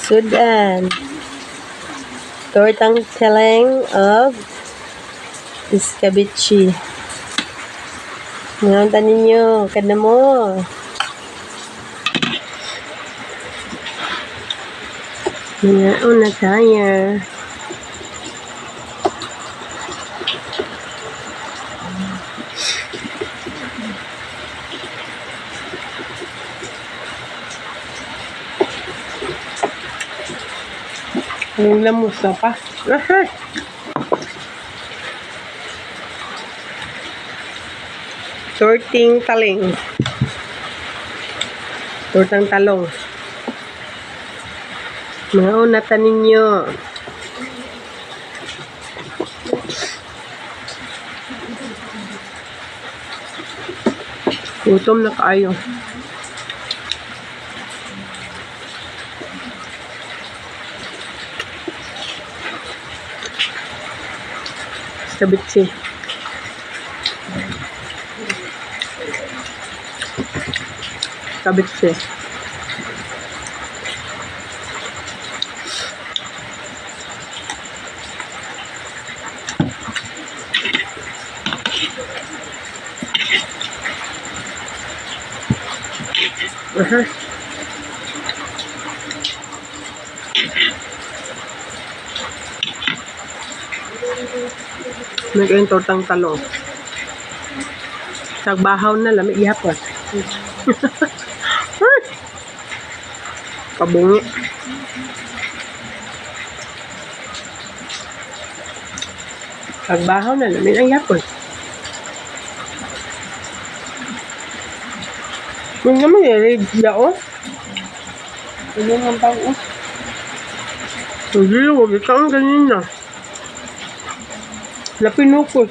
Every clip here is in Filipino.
Sudan. Tortang teleng of escabeche. Ngayon ninyo, kada mo. Ngayon na tayo. Yung lamusa pa. Aha! Torting taling. Tortang talong. Mga unatan ninyo. Gutom na kayo. Escabeche. Escabeche. Aha. Nagkain tortang talong. Nagbahaw na lamig yapon. Kabungi. Nagbahaw na lamig ang yapon. Yung naman yung dao. Yung naman pang hindi, huwag ikaw ang ganyan na. Lapinukot.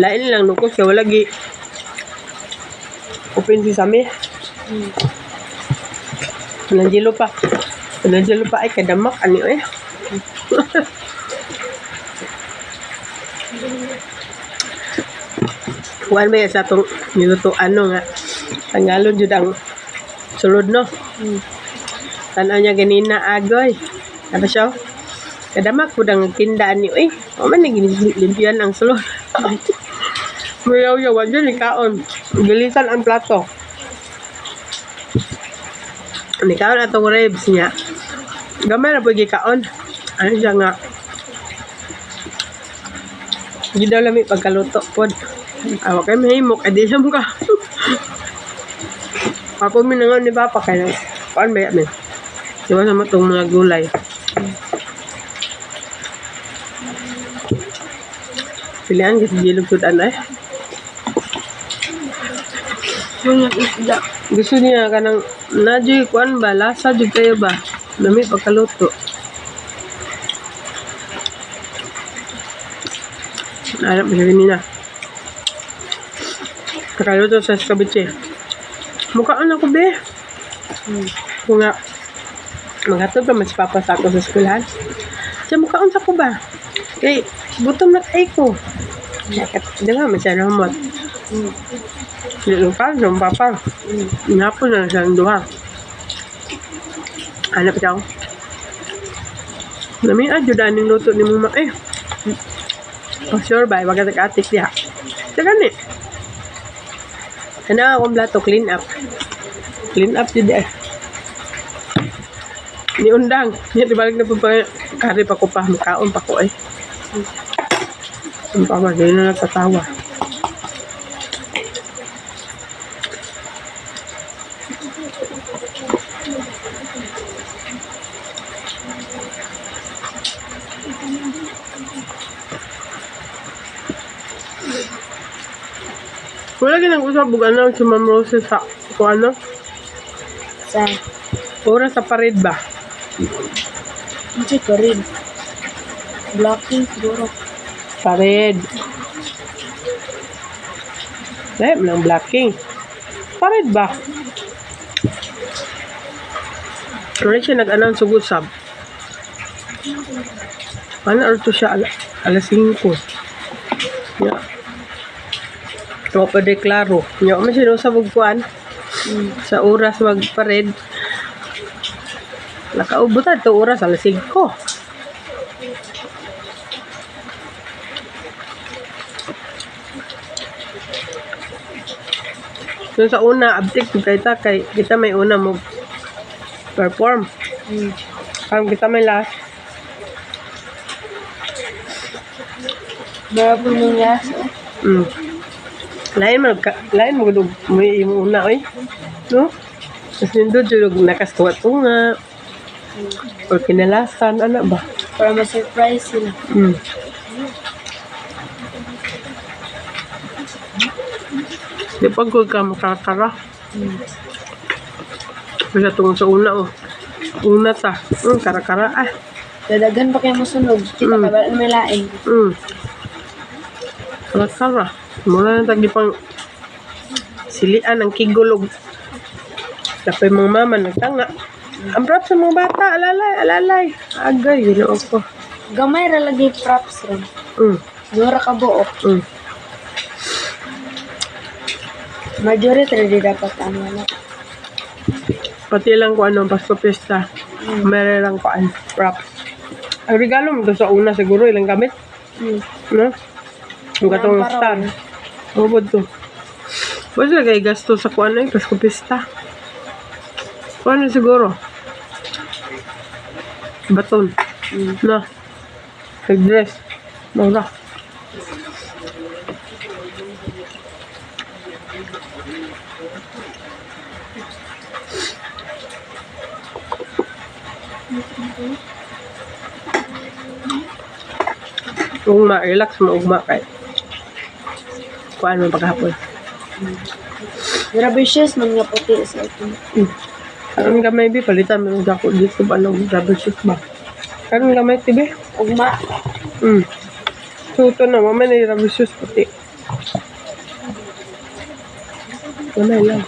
Lain lang nukot siya. Wala gi. Open si Sami. Nanjilo pa. Nanjilo pa ay kadamak. Ano eh. Kuhan ba yan sa itong nilutuan no nga. Tangalon jud ang sulod no. Tanaw niya ganina agoy. Ano siya? Kadamak po ang tindaan niyo eh. O man naglimpian ang sulod. Mayaw-yawan dyan ikaon. Gilisan ang plato. Ikaon atong ribs niya. Gamay na po ikaon. Ano siya nga. Hindi daw lamig pagkaluto po. Awa kayo mahimok. Adi siya mo ka. Ako minangon ni Papa kaya. Paan ba yan? Diba sama itong mga gulay. Pilihan kasi gilog sudan eh. Gusto niya ka ng nadyo'y kuan ba? Lasa dyan kayo ba? Nami pagkaluto. Alam mo siya ganina. Kakaluto sa escabeche. Mukhaan ako be. Kung nga maghatod pa mas papa sa ako sa eskwelahan. Siya mukhaan sa ko ba? Eh, gutom na kayo ko. Di ba, masya na hamot. Lupa, yung papa. Inapon na siya ang duha. Hanap siya ako. Nami, judan yung luto ni mama eh. Oh, sure ba? Wag ka atik diha. Saka ni. Ano akong plato, clean up. Clean up yun eh. Ni undang. Niya, dibalik na po pa kari pa ko pa. Makaon pa ko eh. Ang pama, hindi na nagtatawa. Wala ginag-usap bukan na si Ma'am Rose sa kung ano? Sa Oras sa pared ba? hindi ka rin. Blocking siguro. Pared. Dahil lang blocking. Pared ba? Wala siya nag-announce sa gusab. Ano orto siya alas 5. Yeah. Ito pa deklaro. Yung may sinusabog kuan sa oras magpared. Nakaubutan ito oras, alas 5. Yung sa una, abtik kay kita may una mo perform. Kung kita may last. Meron po nung yas. Lain mo gudog mo yung una oy. No? Tapos nindot yung nakastuwa-tunga. Or kinalasan, ano ba? Para ma-surprise sila. Di pag ka makakara. Kasi tungkol sa una oh. Una ta. Kara-kara ah. Dadagan pa kayo masunog. Kita ka ba na may laing? Kara-kara. Mula na tagi pang silian ang kigulog. Tapos mga mama nagtanga. Ang props sa mga bata. Alalay. Agay. Yun ako. Gamay ra lagi props rin. Nura ka buok. Majority rin dapat ano. Pati lang ko ano, Pasko Fiesta. Meron lang ko ano, props. Ang regalo mo to sa una siguro, ilang gamit. No? Yung katong star. Ubod to. Basta lagay gasto sa kuan eh, Pasko Fiesta. Kuan siguro? Baton. No? Nag-dress. Mura. Ugma, relax mo ugma kay. Kuan mo paghapon. Grabe-shies man nga puti sa ito. Karon gamay bi palitan mo dako dito ba no double shift ba. Karon gamay tibi. Ugma. Suto na mo man ni double shift puti. Wala lang.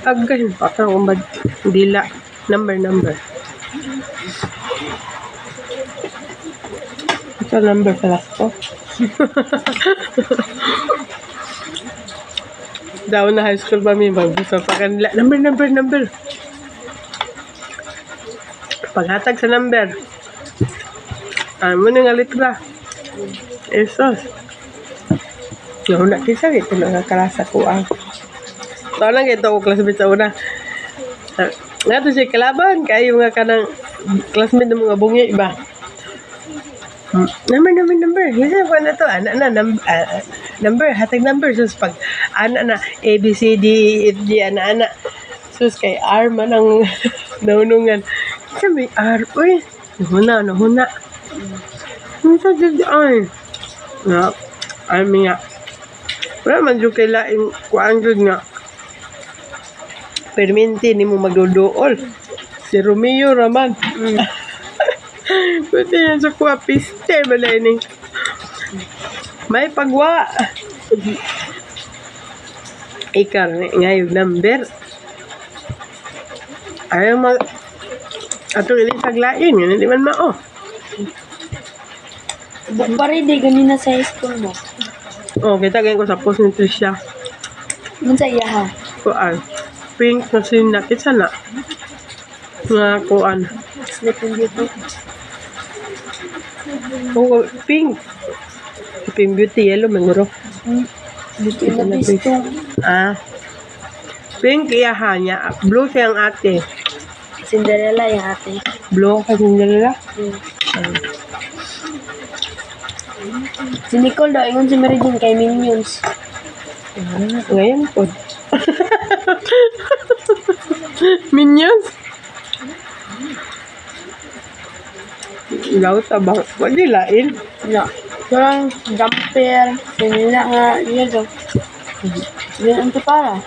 Agay pa umbad dila number. Ito number sa last ko. Daw na high school ba may magbusa pa kanila. Number. Paghatag sa number. Ano nga litra? Esos. Yung na kisa ito nakakalasa ko ang. Ito lang ito ko classmate sa una. Nga to siya kalaban. Kaya yung nga ka ng classmate ng mga bungi iba. Number. Kasi kung ano to, number, hatag number. Sus, pag, na, A, B, C, D, E, F, G, ana. Sus, kay R man ang naunungan. Kasi may R, uy, nahuna. Ano sa dyan, ay. Nga, ay, nga. Wala man dyan kay laing kuhaan dyan nga. Perminti, ni mo magdodool. Si Romeo Raman. Buti yan sa kuha, piste, balay ni. May pagwa. Ikaw, ngayon number. Ayaw mag... Atong ilisaglain, yun, hindi man mao. Bukbari di ganina sa school mo. Kita ganyan ko sa post ni Tricia. Mun sa iya ha. Kuan. Pink na sinakit sana. Nga kuan. Sleeping Beauty. Pink. Pink Beauty, yellow, manguro. Beauty na pisto. Pink iyaha niya. Blue siyang ate. Cinderella yung ate. Blue ka nila. Si Nicole daw, ingon si Mary Jane kay Minions. Ngayon po. Minions? Ilaw tabang. Wala lain. No. Parang jumper. Sinila nga niya daw. Yan ang para.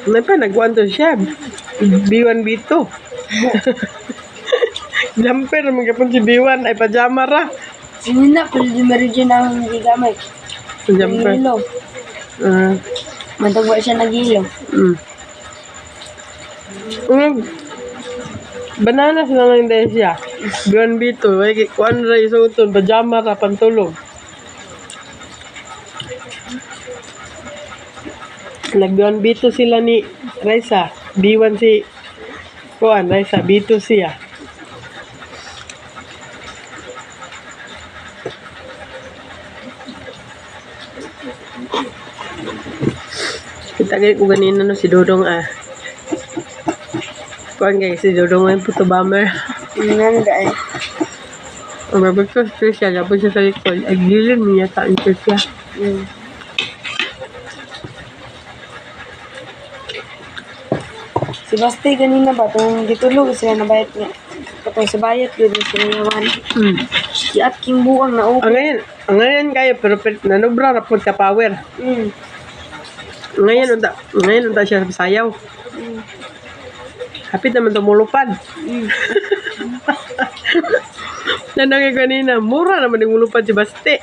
May pa nagwan to siya. B1, B2. Jumper, magkapon si B1 ay pajama ra. Sinila, pero si Mary Jane ang hindi gamay. Jumper. Nagilo. Matagwa siya nagilo. Bananas na lang dahil siya. B1, B2. Kuan ra isuton, pajama ra, pantulog. Nag-B1, B2 sila ni Raisa. B1 si Kuan, Raisa. B2 siya. Kita kayo ko ganina no si Dodong Kuan guys, si Dodong ay puto bomber. Nanda eh. Ang mabagkas siya, tapos siya sa likod. Ay, gilin niya sa siya. Si Basti ganina ba, itong gitulog sila na bayat niya. Katong sa bayat, yun sila naman. Si Atking buwang na open. Ang ngayon kayo, pero nanubra rapod ka power. Ngayon unta siya sayaw. Hapit naman tumulupad. Nanangin kanina, mura naman yung mulupad si Basti.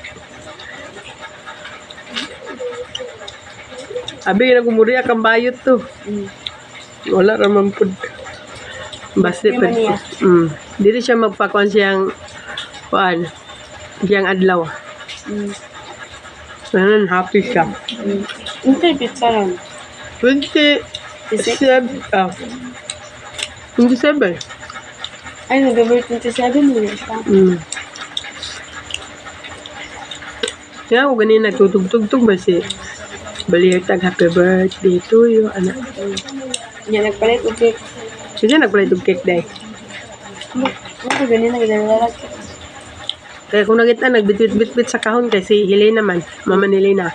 Abi na kumuriya kang bayot to. Wala naman po. Basti pa. Dili siya magpakuan siyang siyang adlaw. Ganun, happy siya. Ito yung pizza lang. 27. Ay, nag-birth 27 mo yun siya. Kaya ako ganun nagtutug-tugtog ba si Baliyatag, happy birthday to you, anak. Yan, nagpalit o cake. Kasi nagpalit yung cake day. Ano ganyan na ginagalag? Kaya kung nakita, nagbitbit-bit sa kahon kasi Helena man, mama ni Helena.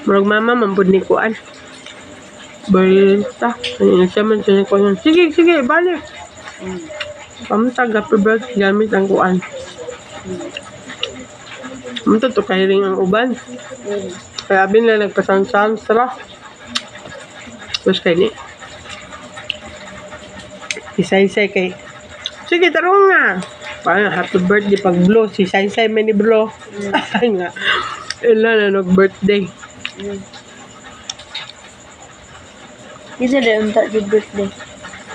Murag mama, mambud ni Kuan. Balita. Ano siya man siya Kuan. Sige, balik. Pamtag, happy birthday, gamit ang Kuan. Munto to kahiring ang uban. Kaya abin lang nagpasansan sila. Tapos kay ni. Isay-say kay. Sige, tarong nga. Parang happy birthday pag blow. Si Say-say man ni blow. Ay nga. Ilan na nag-birthday. Isa din ang yung birthday.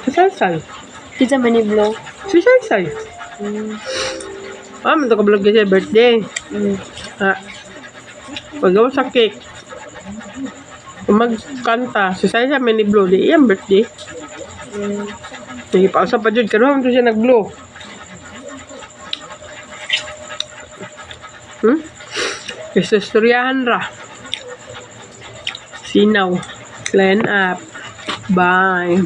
Si Say-say. Isa man ni Blow. Si Say-say. Manto ka vlog kasi birthday. Pagawa sa cake. Kung magkanta, si Say-say man ni blow. Di iyang birthday. Sige, pausa pa dyan. Karuha mo siya nag-blow. Istoryahan ra. Sinaw. Clean up. Bye.